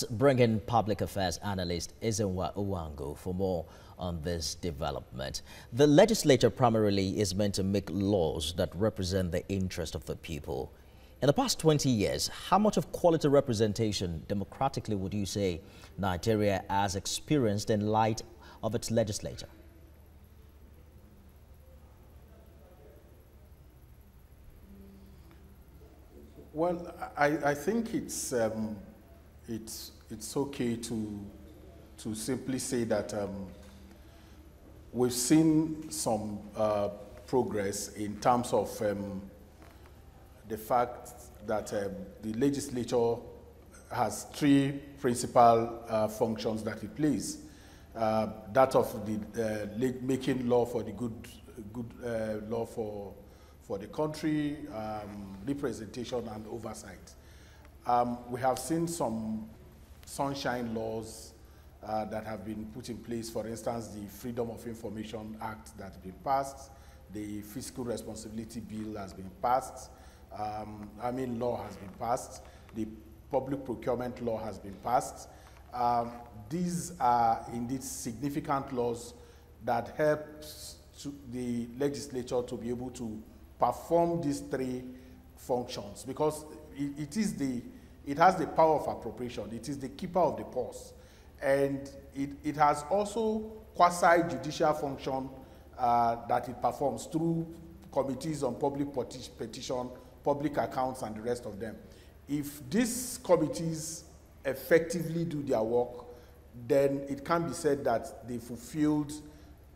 Let's bring in Public Affairs Analyst Ezenwa Nwagwu for more on this development. The legislature primarily is meant to make laws that represent the interest of the people. In the past 20 years, how much of quality representation democratically would you say Nigeria has experienced in light of its legislature? Well, I think it's okay to simply say that we've seen some progress in terms of the fact that the legislature has three principal functions that it plays. That of the making law for the good law for the country, representation and oversight. We have seen some sunshine laws that have been put in place. For instance, the Freedom of Information Act that's been passed, the Fiscal Responsibility Bill has been passed, law has been passed, the Public Procurement Law has been passed. These are indeed significant laws that help the legislature to be able to perform these three functions, because it has the power of appropriation. It is the keeper of the purse, and it has also quasi-judicial function that it performs through committees on public petition, public accounts, and the rest of them. If these committees effectively do their work, then it can be said that they fulfilled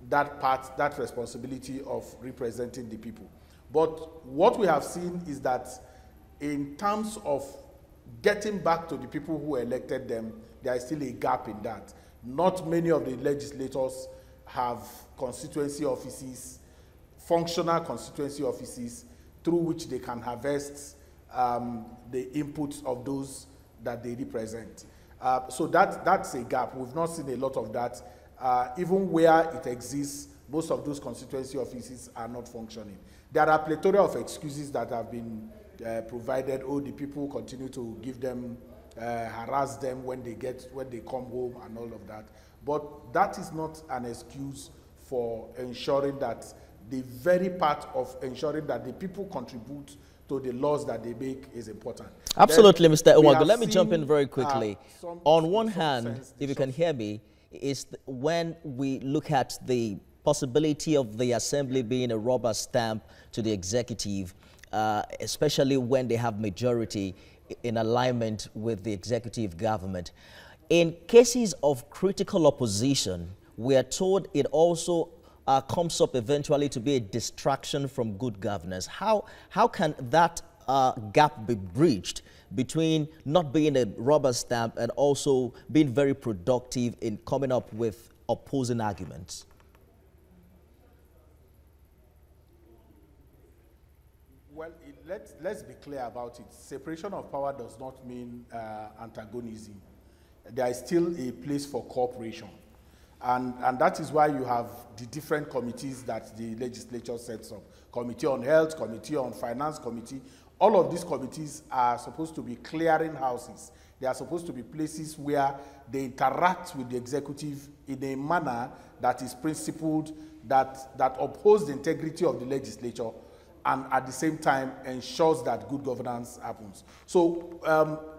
that part, that responsibility of representing the people. But what we have seen is that in terms of getting back to the people who elected them, there is still a gap in that. Not many of the legislators have constituency offices, functional constituency offices, through which they can harvest the inputs of those that they represent. So that's a gap. We've not seen a lot of that. Even where it exists, most of those constituency offices are not functioning. There are plethora of excuses that have been provided. Oh, the people continue to give them, harass them when they come home and all of that. But that is not an excuse for ensuring that the very part of ensuring that the people contribute to the laws that they make is important. Absolutely, Mr. Nwagwu. Let me jump in very quickly. On one hand, if you can hear me, is when we look at the possibility of the assembly being a rubber stamp to the executive, especially when they have majority in alignment with the executive government. In cases of critical opposition, we are told it also comes up eventually to be a distraction from good governance. How can that gap be bridged between not being a rubber stamp and also being very productive in coming up with opposing arguments? Well, let's be clear about it. Separation of power does not mean antagonism. There is still a place for cooperation. And that is why you have the different committees that the legislature sets up. Committee on Health, Committee on Finance, Committee. All of these committees are supposed to be clearing houses. They are supposed to be places where they interact with the executive in a manner that is principled, that upholds the integrity of the legislature, and at the same time ensures that good governance happens. So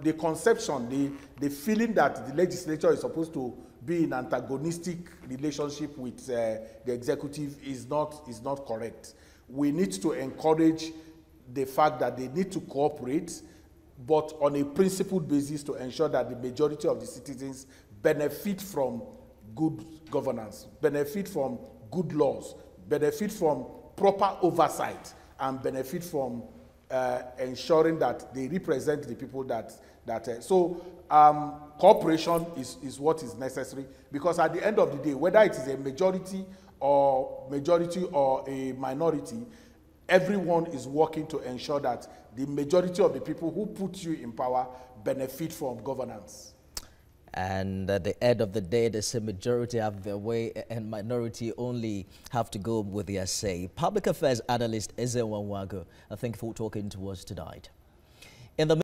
the conception, the feeling that the legislature is supposed to be in antagonistic relationship with the executive is not correct. We need to encourage the fact that they need to cooperate, but on a principled basis to ensure that the majority of the citizens benefit from good governance, benefit from good laws, benefit from proper oversight, and benefit from ensuring that they represent the people cooperation is what is necessary, because at the end of the day, whether it is a majority or a minority, everyone is working to ensure that the majority of the people who put you in power benefit from governance. And at the end of the day, they say majority have their way and minority only have to go with their say. Public Affairs Analyst Ezenwa Nwagwu, thank you for talking to us tonight. In the